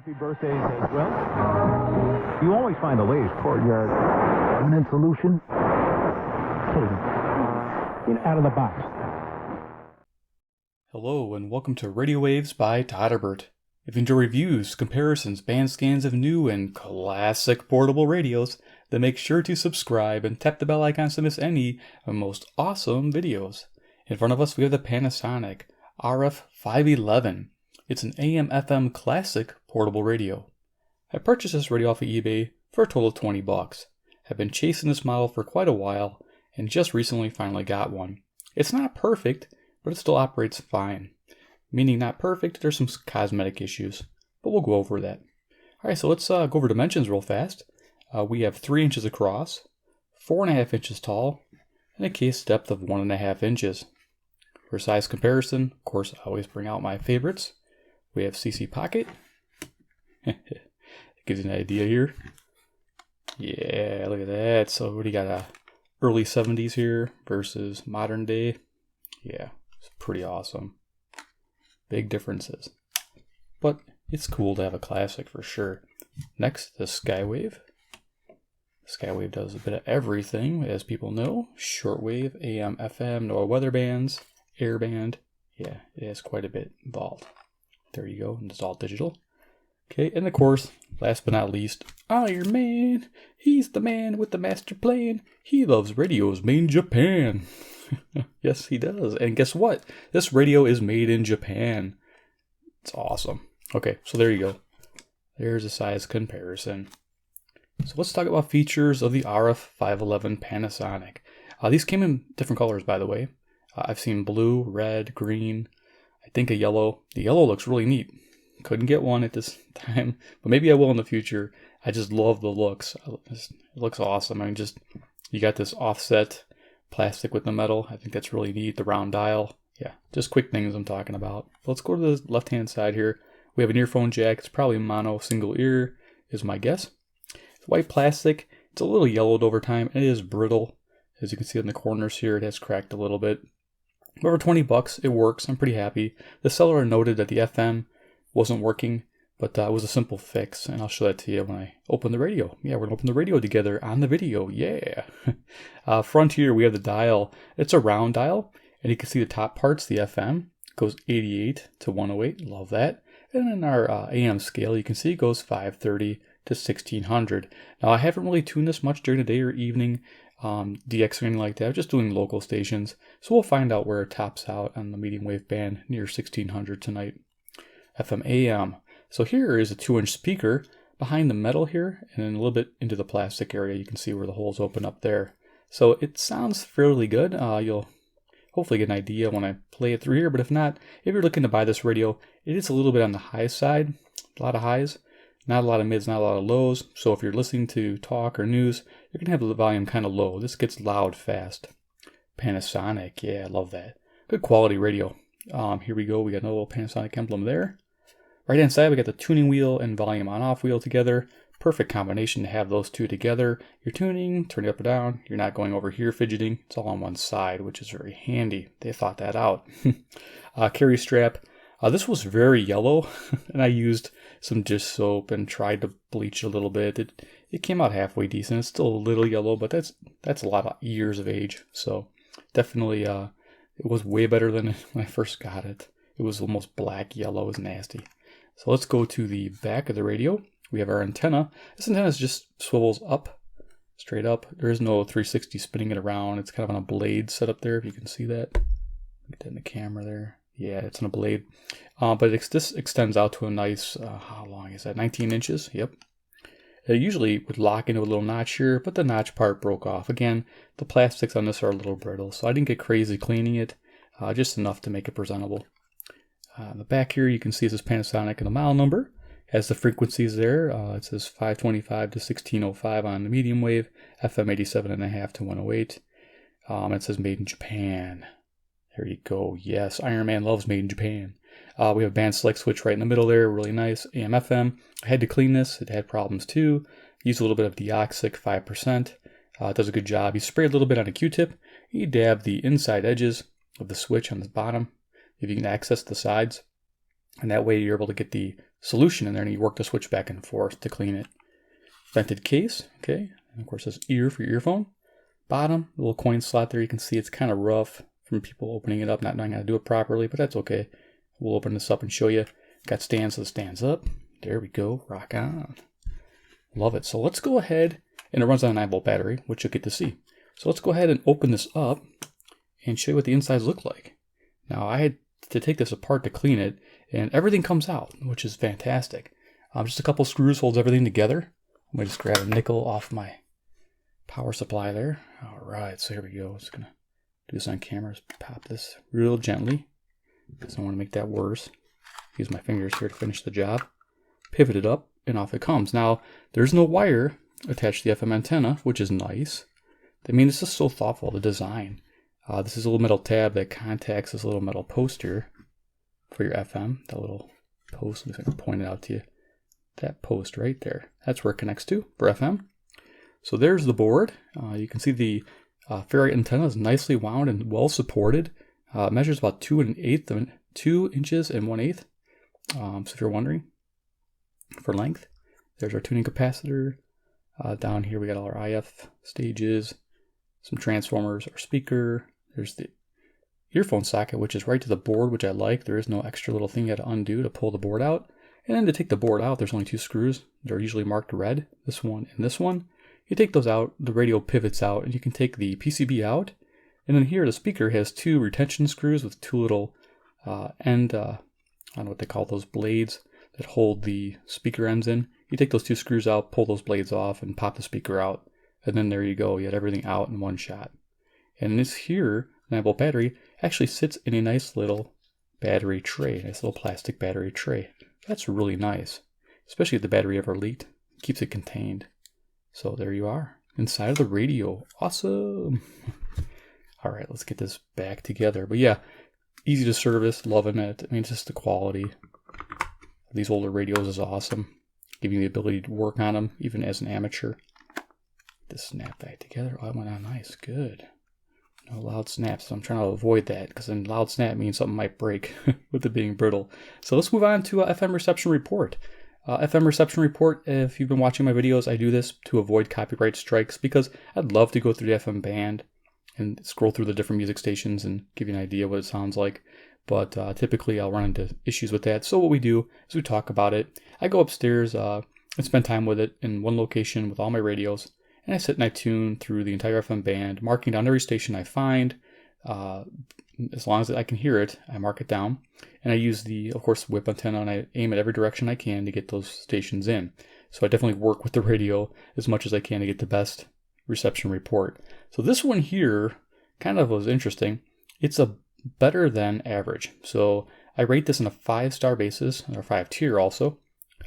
Happy birthdays as well. You always find the latest courtyard permanent solution. Out of the box. Hello and welcome to Radio Waves by Todderbert. If you enjoy reviews, comparisons, band scans of new and classic portable radios, then make sure to subscribe and tap the bell icon to miss any of most awesome videos. In front of us we have the Panasonic RF-511. It's an AM FM classic portable radio. I purchased this radio off of eBay for a total of $20. I've been chasing this model for quite a while and just recently finally got one. It's not perfect, but it still operates fine. Meaning not perfect, there's some cosmetic issues, but we'll go over that. Alright, so let's go over dimensions real fast. We have 3 inches across, 4.5 inches tall, and a case depth of 1.5 inches. For size comparison, of course, I always bring out my favorites. We have CC Pocket. It gives you an idea here. Yeah, look at that. So what do you got? Early 70s here versus modern day. Yeah, it's pretty awesome. Big differences. But it's cool to have a classic for sure. Next, the Skywave. Skywave does a bit of everything, as people know. Shortwave, AM, FM, no weather bands, air band. Yeah, it has quite a bit involved. There you go, and it's all digital. Okay, and of course, last but not least, Iron Man. He's the man with the master plan. He loves radios made in Japan. Yes, he does. And guess what? This radio is made in Japan. It's awesome. Okay, so there you go. There's a size comparison. So let's talk about features of the RF-511 Panasonic. These came in different colors, by the way. I've seen blue, red, green, I think a yellow. The yellow looks really neat. Couldn't get one at this time, but maybe I will in the future. I just love the looks. It looks awesome. I mean, just, you got this offset plastic with the metal. I think that's really neat. The round dial. Yeah, just quick things I'm talking about. Let's go to the left-hand side here. We have an earphone jack. It's probably mono single ear is my guess. It's white plastic. It's a little yellowed over time. It is brittle. As you can see in the corners here, it has cracked a little bit. But for $20, it works. I'm pretty happy. The seller noted that the FM wasn't working, but it was a simple fix, and I'll show that to you when I open the radio. Yeah, we're gonna open the radio together on the video. Yeah. Front here, we have the dial. It's a round dial, and you can see the top parts, the FM, goes 88 to 108. Love that. And then our AM scale, you can see it goes 530 to 1600. Now, I haven't really tuned this much during the day or evening, DX or anything like that. I'm just doing local stations. So we'll find out where it tops out on the medium wave band near 1600 tonight. FM AM. So here is a 2-inch speaker behind the metal here, and then a little bit into the plastic area. You can see where the holes open up there. So it sounds fairly good. You'll hopefully get an idea when I play it through here, but if not, if you're looking to buy this radio, it is a little bit on the high side. A lot of highs, not a lot of mids, not a lot of lows. So if you're listening to talk or news, you're going to have the volume kind of low. This gets loud fast. Panasonic, yeah, I love that. Good quality radio. Here we go. We got a little Panasonic emblem there. Right hand side, we got the tuning wheel and volume on-off wheel together. Perfect combination to have those two together. You're tuning, turning up or down. You're not going over here fidgeting. It's all on one side, which is very handy. They thought that out. Carry strap. This was very yellow, and I used some dish soap and tried to bleach a little bit. It came out halfway decent. It's still a little yellow, but that's a lot of years of age. So definitely, it was way better than when I first got it. It was almost black yellow. It was nasty. So let's go to the back of the radio. We have our antenna. This antenna just swivels up, straight up. There is no 360 spinning it around. It's kind of on a blade set up there, if you can see that. Get that in the camera there. Yeah, it's on a blade. But this extends out to a nice, how long is that? 19 inches? Yep. It usually would lock into a little notch here, but the notch part broke off. Again, the plastics on this are a little brittle, so I didn't get crazy cleaning it, just enough to make it presentable. On the back here, you can see it says Panasonic and the model number. Has the frequencies there. It says 525 to 1605 on the medium wave, FM 87.5 to 108. It says made in Japan. There you go. Yes, Iron Man loves made in Japan. We have a band select switch right in the middle there. Really nice. AM, FM. I had to clean this. It had problems too. Use a little bit of Deoxic 5%. It does a good job. You spray a little bit on a Q-tip. You dab the inside edges of the switch on the bottom, if you can access the sides. And that way you're able to get the solution in there and you work the switch back and forth to clean it. Vented case, okay. And of course this ear for your earphone. Bottom, little coin slot there. You can see it's kind of rough from people opening it up, not knowing how to do it properly, but that's okay. We'll open this up and show you. Got stands, so it stands up. There we go, rock on. Love it. So let's go ahead, and it runs on a 9-volt battery, which you'll get to see. So let's go ahead and open this up and show you what the insides look like. Now I had to take this apart to clean it, and everything comes out, which is fantastic. Just a couple screws holds everything together. I'm going to just grab a nickel off my power supply there. All right, so here we go. Just going to do this on camera. Just pop this real gently because I don't want to make that worse. Use my fingers here to finish the job. Pivot it up, and off it comes. Now, there's no wire attached to the FM antenna, which is nice. I mean, it's just so thoughtful, the design. This is a little metal tab that contacts this little metal post here for your FM. That little post, I'm just going to point it out to you. That post right there. That's where it connects to for FM. So there's the board. You can see the ferrite antenna is nicely wound and well supported. It measures about 2 inches and 1/8. So if you're wondering, for length, there's our tuning capacitor. Down here we got all our IF stages, some transformers, our speaker. There's the earphone socket, which is right to the board, which I like. There is no extra little thing you have to undo to pull the board out. And then to take the board out, there's only 2 screws. They're usually marked red, this one and this one. You take those out, the radio pivots out, and you can take the PCB out. And then here the speaker has 2 retention screws with 2 little I don't know what they call those blades that hold the speaker ends in. You take those 2 screws out, pull those blades off, and pop the speaker out. And then there you go. You had everything out in one shot. And this here 9-volt battery actually sits in a nice little battery tray, nice little plastic battery tray. That's really nice, especially if the battery ever leaked. It keeps it contained. So there you are, inside of the radio. Awesome. All right, let's get this back together. But yeah, easy to service, loving it. I mean, just the quality of these older radios is awesome. Giving you the ability to work on them, even as an amateur. Just snap that together. Oh, it went on nice, good. No loud snaps, so I'm trying to avoid that, because then loud snap means something might break with it being brittle. So let's move on to FM reception report. FM reception report, if you've been watching my videos, I do this to avoid copyright strikes, because I'd love to go through the FM band and scroll through the different music stations and give you an idea what it sounds like. But typically I'll run into issues with that. So what we do is we talk about it. I go upstairs and spend time with it in one location with all my radios. And I sit and I tune through the entire FM band, marking down every station I find. As long as I can hear it, I mark it down. And I use the, of course, whip antenna, and I aim at every direction I can to get those stations in. So I definitely work with the radio as much as I can to get the best reception report. So this one here kind of was interesting. It's a better than average. So I rate this on a 5-star basis, or 5-tier also.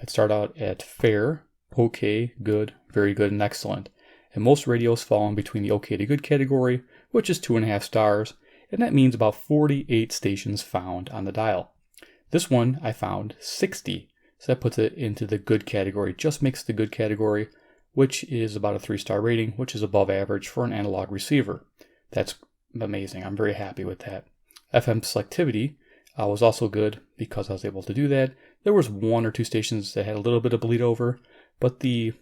I'd start out at fair, okay, good, very good, and excellent. And most radios fall in between the okay to good category, which is 2.5 stars, and that means about 48 stations found on the dial. This one I found 60, so that puts it into the good category, just makes the good category, which is about a 3-star rating, which is above average for an analog receiver. That's amazing. I'm very happy with that. FM selectivity was also good because I was able to do that. There was 1 or 2 stations that had a little bit of bleed over, but the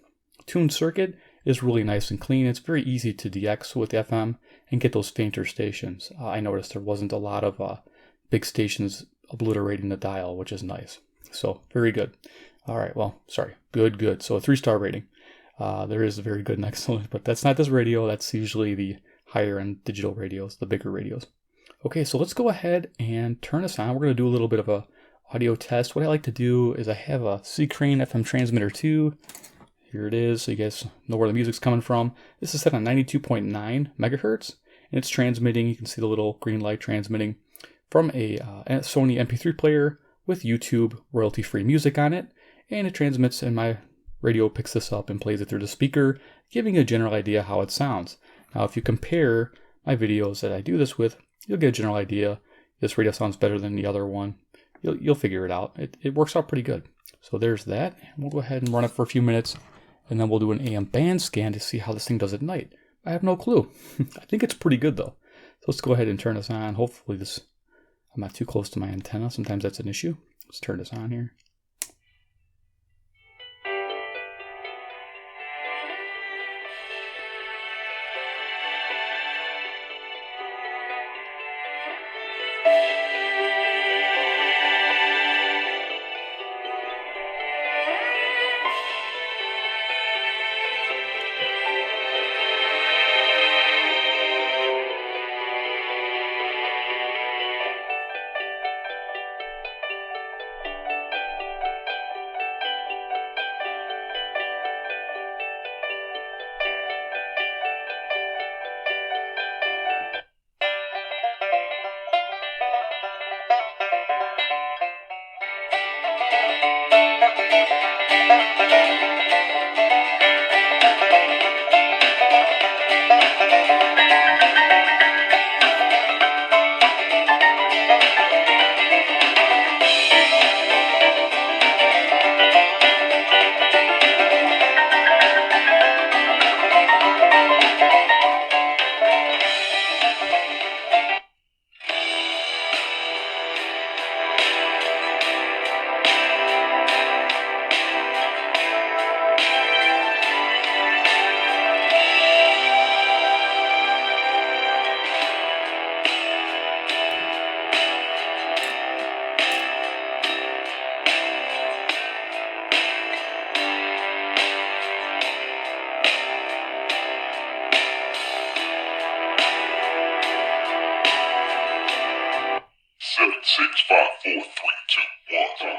tuned circuit is really nice and clean. It's very easy to DX with FM and get those fainter stations. I noticed there wasn't a lot of big stations obliterating the dial, which is nice. So very good. All right, well, sorry, good. So a 3-star rating. There is very good and excellent, but that's not this radio. That's usually the higher end digital radios, the bigger radios. Okay, so let's go ahead and turn this on. We're going to do a little bit of a audio test. What I like to do is I have a C-Crane FM transmitter 2. Here it is, so you guys know where the music's coming from. This is set on 92.9 megahertz, and it's transmitting. You can see the little green light transmitting from a Sony MP3 player with YouTube royalty-free music on it, and it transmits, and my radio picks this up and plays it through the speaker, giving a general idea how it sounds. Now, if you compare my videos that I do this with, you'll get a general idea. This radio sounds better than the other one. You'll figure it out. It works out pretty good. So there's that. We'll go ahead and run it for a few minutes, and then we'll do an AM band scan to see how this thing does at night. I have no clue. I think it's pretty good though. So let's go ahead and turn this on. Hopefully I'm not too close to my antenna. Sometimes that's an issue. Let's turn this on here.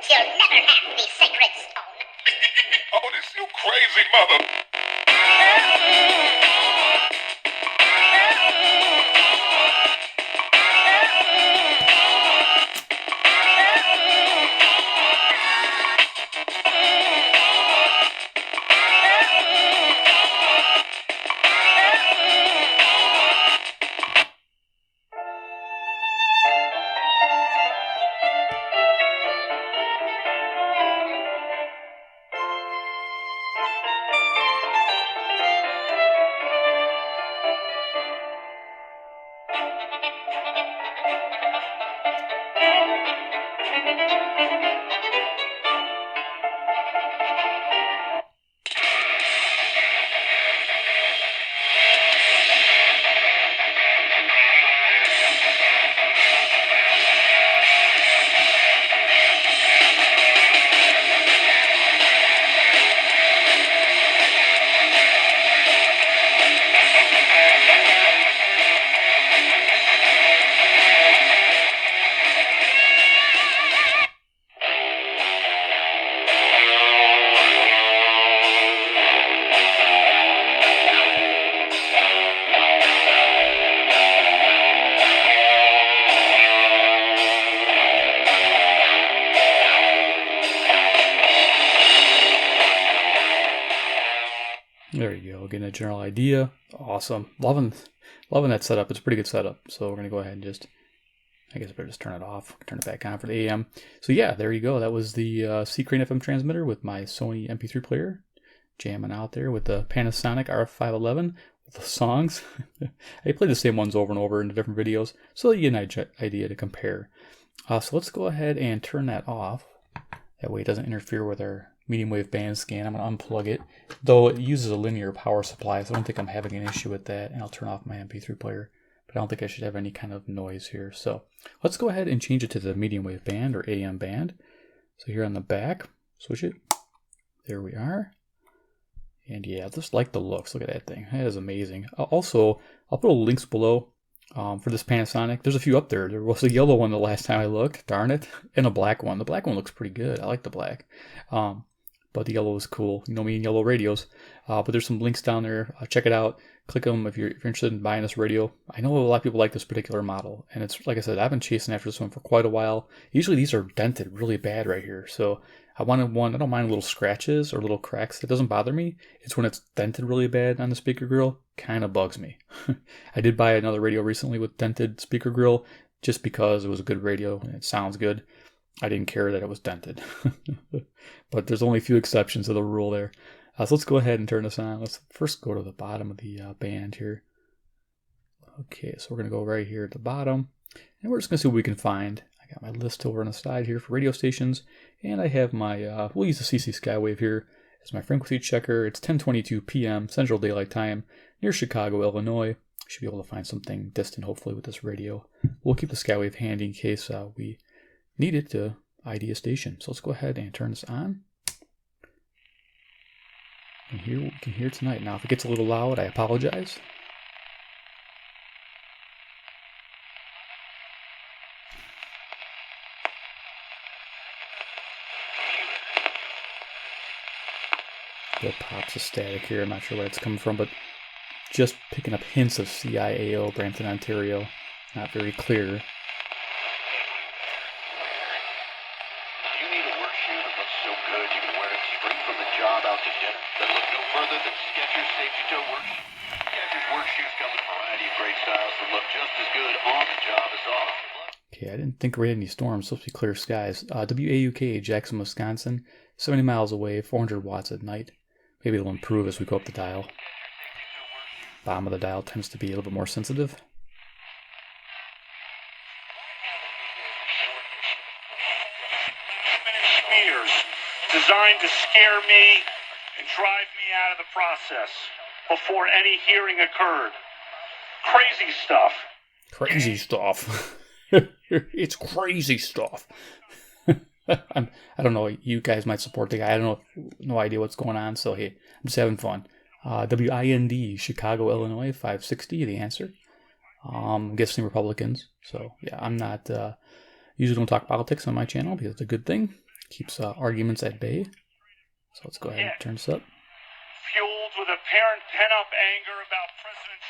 You'll never have the sacred stone. Oh, this you crazy mother. There you go, getting a general idea. Awesome. Loving that setup. It's a pretty good setup. So we're going to go ahead and just, I guess I better just turn it off, turn it back on for the AM. So yeah, there you go. That was the C-Crane FM transmitter with my Sony MP3 player, jamming out there with the Panasonic RF-511 with the songs. I play the same ones over and over in different videos, so you get an idea to compare. So let's go ahead and turn that off. That way it doesn't interfere with our medium wave band scan. I'm going to unplug it, though it uses a linear power supply, so I don't think I'm having an issue with that. And I'll turn off my MP3 player, but I don't think I should have any kind of noise here. So let's go ahead and change it to the medium wave band or AM band. So here on the back, switch it. There we are. And yeah, I just like the looks. Look at that thing. That is amazing. Also, I'll put links below for this Panasonic. There's a few up there. There was a yellow one the last time I looked, darn it, and a black one. The black one looks pretty good. I like the black. But the yellow is cool. You know me and yellow radios. But there's some links down there. Check it out. Click them if you're interested in buying this radio. I know a lot of people like this particular model. And it's like I said, I've been chasing after this one for quite a while. Usually these are dented really bad right here. So I wanted one. I don't mind little scratches or little cracks. It doesn't bother me. It's when it's dented really bad on the speaker grill. Kind of bugs me. I did buy another radio recently with dented speaker grill just because it was a good radio and it sounds good. I didn't care that it was dented. But there's only a few exceptions to the rule there. So let's go ahead and turn this on. Let's first go to the bottom of the band here. Okay, so we're going to go right here at the bottom. And we're just going to see what we can find. I got my list over on the side here for radio stations, and I have my, we'll use the CC Skywave here as my frequency checker. It's 10:22 p.m. Central Daylight Time near Chicago, Illinois. Should be able to find something distant, hopefully, with this radio. We'll keep the Skywave handy in case we need it to ID a station. So let's go ahead and turn this on. And here we can hear tonight. Now, if it gets a little loud, I apologize. Little pops of static here. I'm not sure where it's coming from, but just picking up hints of CIAO, Brampton, Ontario. Not very clear. You need a work shoe that looks so good you can wear it straight from the job out to dinner. Then look no further than Skechers Safety Toe work shoes. Skechers work shoes come in a variety of great styles that look just as good on the job as off. Okay, I didn't think we had any storms. Supposed to be clear skies. WAUK, Jackson, Wisconsin. 70 miles away, 400 watts at night. Maybe it'll improve as we go up the dial. Bottom of the dial tends to be a little bit more sensitive. Smears designed to scare me and drive me out of the process before any hearing occurred. Crazy stuff. Crazy stuff. It's crazy stuff. I don't know. You guys might support the guy. I don't know. No idea what's going on. So hey, I'm just having fun. WIND, Chicago, Illinois, 560. The answer. I'm guessing Republicans. So yeah, I'm not. Usually don't talk politics on my channel because it's a good thing. Keeps arguments at bay. So let's go ahead and turn this up. Fueled with apparent pent-up anger about President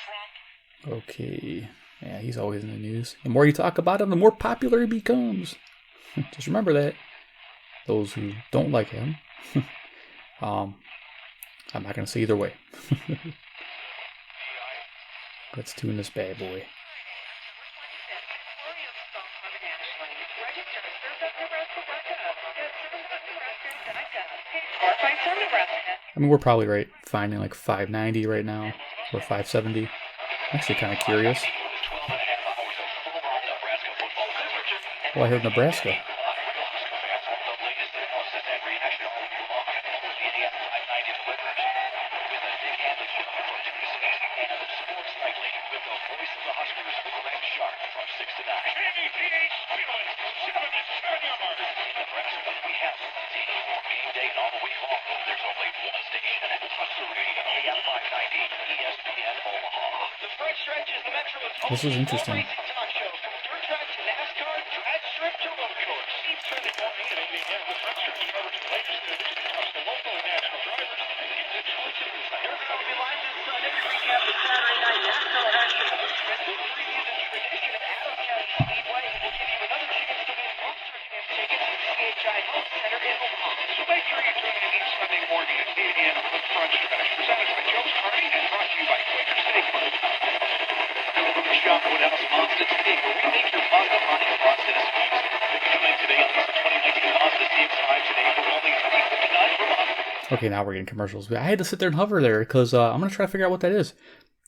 Trump. Okay. Yeah, he's always in the news. The more you talk about him, the more popular he becomes. Just remember that. Those who don't like him. I'm not going to say either way. Let's tune this bad boy. I mean, we're probably right finding like 590 right now, or 570. I'm actually kind of curious. Oh, I heard Nebraska. This is interesting. Okay, now we're getting commercials. I had to sit there and hover there because I'm going to try to figure out what that is.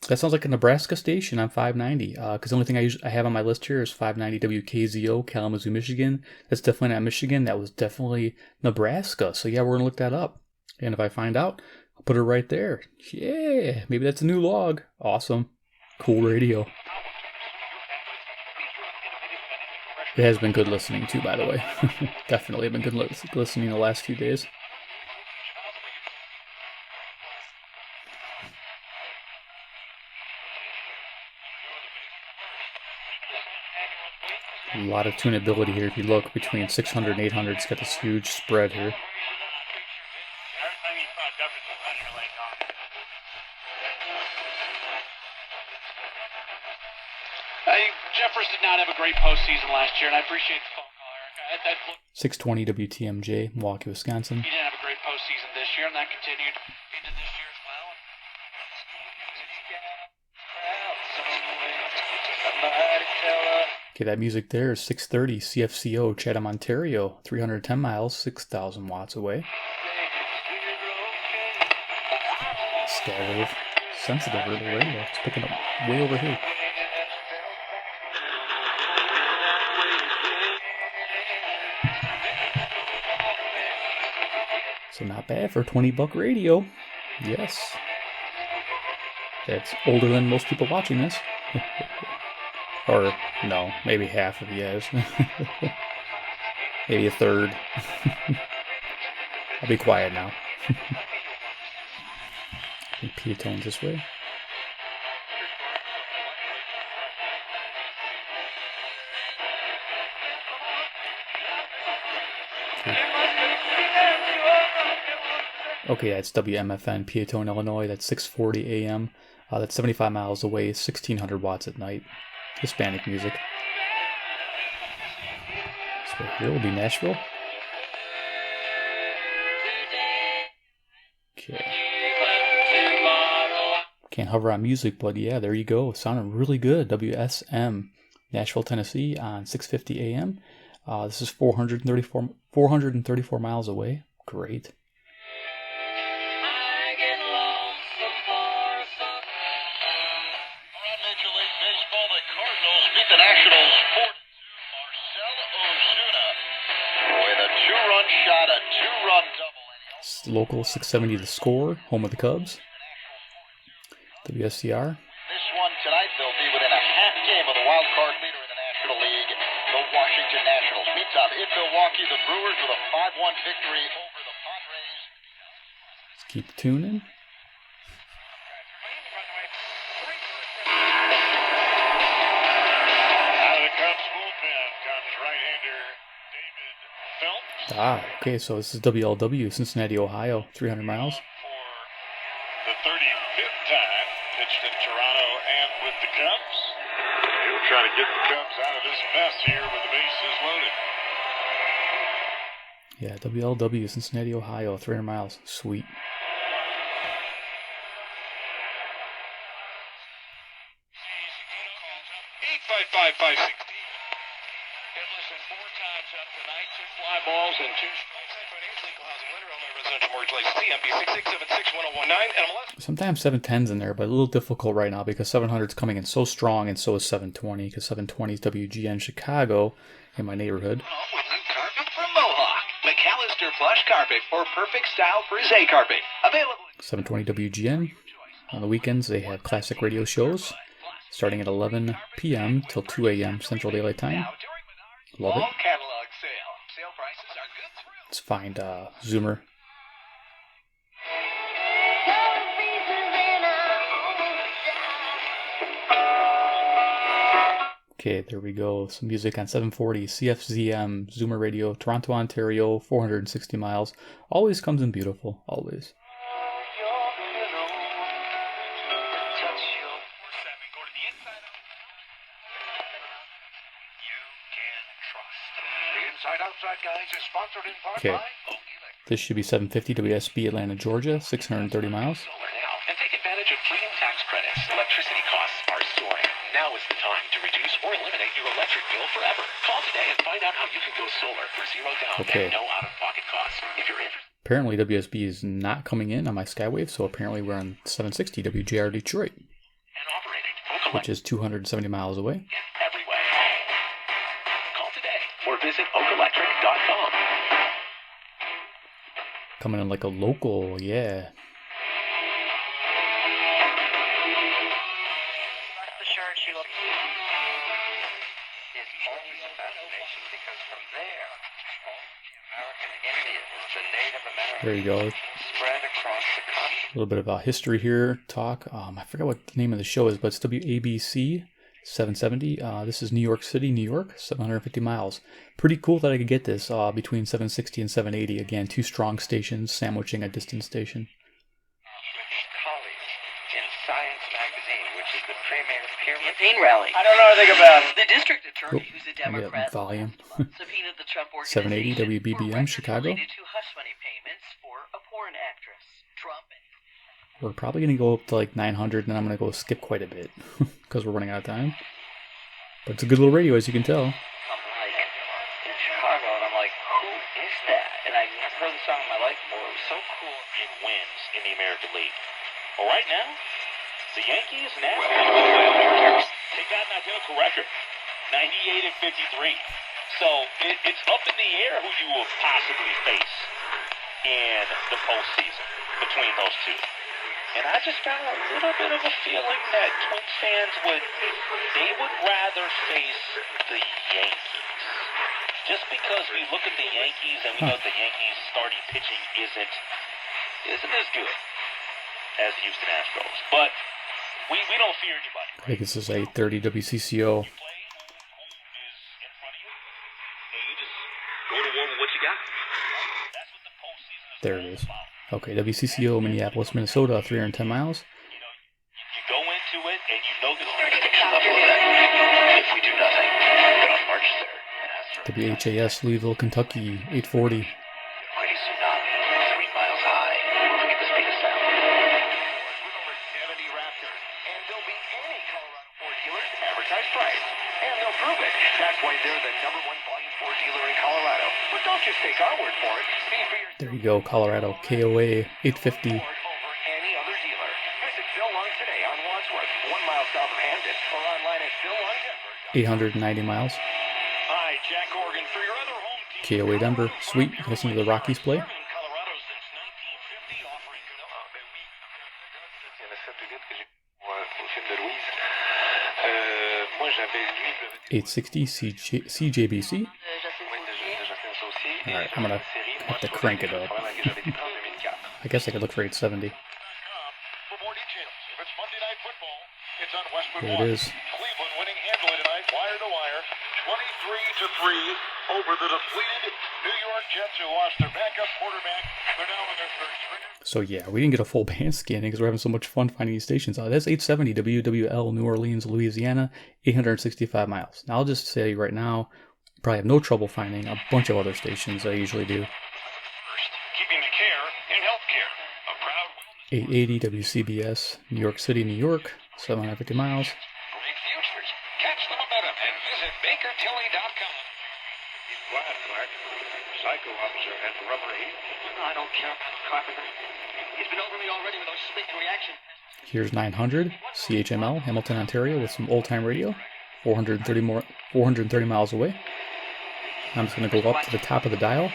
That sounds like a Nebraska station on 590. Because the only thing I have on my list here is 590 WKZO, Kalamazoo, Michigan. That's definitely not Michigan. That was definitely Nebraska. So yeah, we're going to look that up. And if I find out, I'll put it right there. Yeah, maybe that's a new log. Awesome. Cool radio. It has been good listening too, by the way. Definitely been good listening the last few days. A lot of tunability here. If you look between 600 and 800, it's got this huge spread here. Jeffers did not have a great postseason last year, and I appreciate the phone call, Eric. 620 WTMJ, Milwaukee, Wisconsin. He didn't have a great postseason this year, and that continued into this year as well. Okay, that music there is 630 CFCO, Chatham, Ontario, 310 miles, 6,000 watts away. Skywave, sensitive little radio. It's picking up way over here. So not bad for a $20 radio. Yes. That's older than most people watching this. Or, no, maybe half of you is. Maybe a third. I'll be quiet now. I think Piatone's this way. Okay, that's WMFN, Piatone, Illinois. That's 6:40 a.m. That's 75 miles away, 1,600 watts at night. Hispanic music. So here will be Nashville. Okay. Can't hover on music, but yeah, there you go. Sounding really good. WSM, Nashville, Tennessee on 6:50 a.m. This is 434 miles away. Great. Local 670 The Score, home of the Cubs. WSCR. This one tonight, they'll be within a half game of the wild card leader in the National League, the Washington Nationals. Meantime, in Milwaukee, the Brewers with a 5-1 victory over the Padres. Let's keep tuning. Out of the Cubs bullpen comes right-hander David Phelps. Okay, so this is WLW, Cincinnati, Ohio, 300 miles. For the 35th time, pitched in Toronto and with the Cubs. He'll try to get the Cubs out of this mess here with the bases loaded. Yeah, WLW, Cincinnati, Ohio, 300 miles. Sweet. 560. Hit less than 4 times up tonight. 2 fly balls and 2 strikes. Sometimes 710's in there, but a little difficult right now because 700's coming in so strong, and so is 720 because 720 is WGN Chicago in my neighborhood. Wooden carpet from Mohawk. McAllister plush carpet for perfect style frisee carpet. Available. 720 WGN. On the weekends, they have classic radio shows starting at 11 p.m. till 2 a.m. Central Daylight Time. Love it. Catalog sale. Sale prices are good through. Let's find Zoomer. Okay, there we go. Some music on 740 CFZM Zoomer Radio, Toronto, Ontario, 460 miles. Always comes in beautiful, always. Okay, this should be 750 WSB Atlanta, Georgia, 630 miles. And take advantage of freedom tax credits. Electricity costs are soaring. Now is the time to reduce or eliminate your electric bill forever. Call today and find out how you can go solar for $0 down and no out-of-pocket costs. If you're interested. Apparently WSB is not coming in on my Skywave, so apparently we're on 760 WJR Detroit, And operated. which is 270 miles away. Every way. Call today or visit oakelectric.com. Coming in like a local, yeah. There you go. A little bit about history here. Talk. I forgot what the name of the show is, but it's WABC 770. This is New York City, New York, 750 miles. Pretty cool that I could get this between 760 and 780. Again, 2 strong stations sandwiching a distant station. Campaign rally. I don't know anything about it. The district attorney, who's a Democrat, Volume. subpoenaed the Trump 780 organization WBBM, Chicago. related to hush money payments for a porn actress. Trump. We're probably going to go up to like 900, and then I'm going to go skip quite a bit because we're running out of time. But it's a good little radio, as you can tell. I'm like in Chicago, and I'm like, who is that? And I've never heard the song in my life before. It was so cool. It wins in the American League. Well, right now, the Yankees and Astros, they got an identical record, 98 and 53. So it's up in the air who you will possibly face. in the postseason between those two. And I just got a little bit of a feeling that Twins fans would rather face the Yankees. Just because we look at the Yankees and we know the Yankees' starting pitching isn't as good as the Houston Astros. But we don't fear anybody. I think this is 8:30 WCCO. There it is. Okay, WCCO, Minneapolis, Minnesota, 310 miles. You go into it and you know the if we do nothing, then on March 3rd. WHAS, Louisville, Kentucky, 840. Mighty tsunami, 3 miles high, moving at the speed of sound. With over 70 Raptors, and there'll be any Colorado Ford dealers advertise price. And they'll prove it. That's why they're the #1 volume Ford dealer in Colorado. But don't just take our word for it. See for yourself. There you go, Colorado, KOA, 850. Over any other dealer. Visit Phil Long today on Wadsworth, 1 mile south of Hampton, or online at phillongdenver.com. 890 miles. Hi, Jack Organ for your other home team. KOA Denver, sweet. Listen to the Rockies play. Colorado since 1950, offering Moi, j'avais lui. 860 CJBC. Alright, I'm gonna have to crank it up. I guess I could look for 870. For more details, if it's Monday Night Football, it's on Westwood There it 1. is. Cleveland winning handily tonight, wire to wire, 23-3 over the depleted New York Jets, who lost their backup quarterback. They're now in their third string. So yeah, we didn't get a full band scanning because we're having so much fun finding these stations. That's 870 WWL, New Orleans, Louisiana, 865 miles. Now I'll just say right now, you probably have no trouble finding a bunch of other stations that I usually do. First, keeping the care in healthcare. A proud 880 WCBS, New York City, New York, 750 miles. great futures. Catch the momentum and visit BakerTilly.com. Quiet, Clark. Psycho officer had the rubber heat. I don't care about Carpenter. He's been over me already with those sleep reaction. Here's 900 CHML, Hamilton, Ontario, with some old-time radio, 430 miles away. I'm just going to go up to the top of the dial.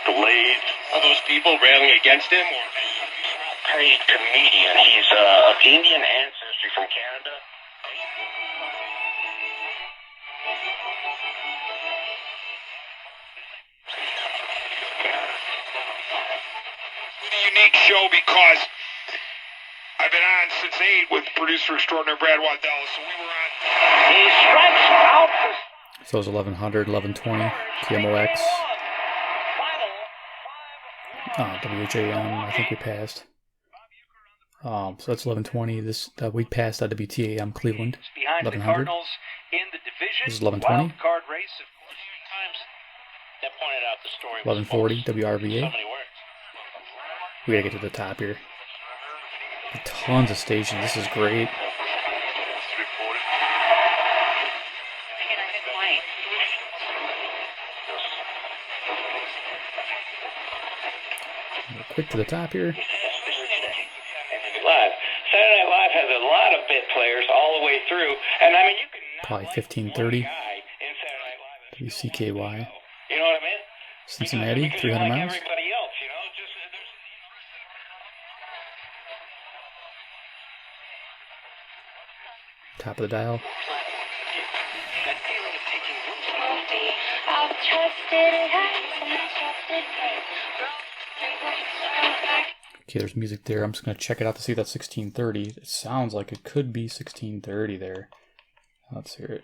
Delayed. Are those people railing against him? Or Paid comedian. He's of Indian ancestry from Canada. A unique show because I've been on since 8 with producer extraordinary Brad Waddell, so we were on. He strikes out for So it's 1100, 1120, KMOX, WHAM, I think we passed. So that's 1120. This we passed that WTAM Cleveland, behind the 1100. Cardinals in the division. This is 1120. Wild card race of times. That pointed out the story. 1140 WRVA. So many words. We gotta get to the top here. Tons of stations. This is great. Quick to the top here. Live. Saturday Night Live has a lot of bit players all the way through, and I mean you can Probably 1530. guy in Saturday Night Live. WCKY. You know what I mean? Cincinnati, Because 300 like miles. everybody else, you know, just there's Top of the dial. that feeling of taking roots. I've trusted it, hasn't trusted me. Okay, there's music there. I'm just gonna check it out to see if that's 1630. It sounds like it could be 1630 there. Let's hear it.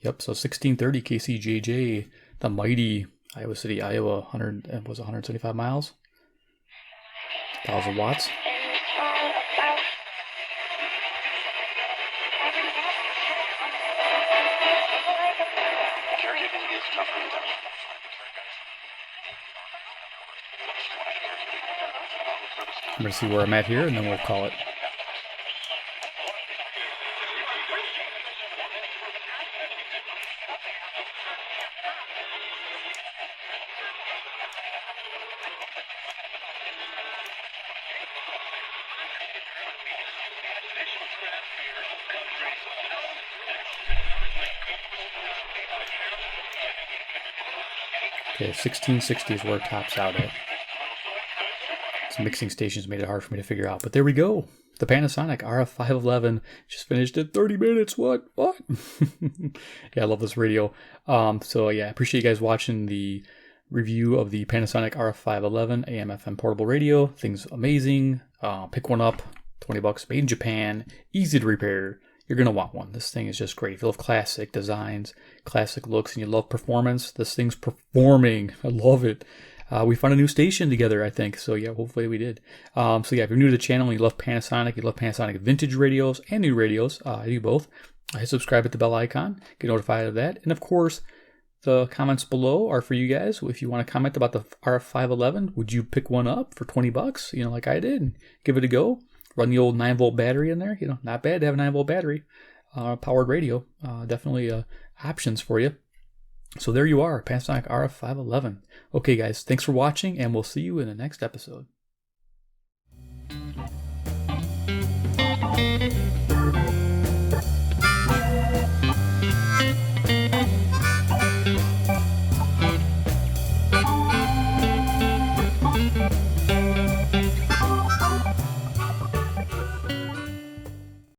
Yep, so 1630 KCJJ, the mighty Iowa City, Iowa, 175 miles, 1,000 watts. caregiving is tough for them. I'm gonna see where I'm at here, and then we'll call it. Okay, 1660 is where it tops out at. Some mixing stations made it hard for me to figure out, but there we go. The Panasonic RF-511 just finished at 30 minutes. What? Yeah, I love this radio. So yeah, I appreciate you guys watching the review of the Panasonic RF-511 AM FM portable radio. Thing's amazing. Pick one up. 20 bucks. Made in Japan. Easy to repair. You're going to want one. This thing is just great. If you love classic designs, classic looks, and you love performance, this thing's performing. I love it. We found a new station together, I think. So yeah, hopefully we did. So yeah, if you're new to the channel and you love Panasonic vintage radios and new radios, I do both. Hit subscribe at the bell icon, get notified of that. And of course, the comments below are for you guys. If you want to comment about the RF-511, would you pick one up for 20 bucks? You know, like I did. Give it a go. Run the old 9-volt battery in there. You know, not bad to have a 9-volt battery. Powered radio. Definitely options for you. So there you are, Panasonic RF-511. Okay, guys, thanks for watching, and we'll see you in the next episode.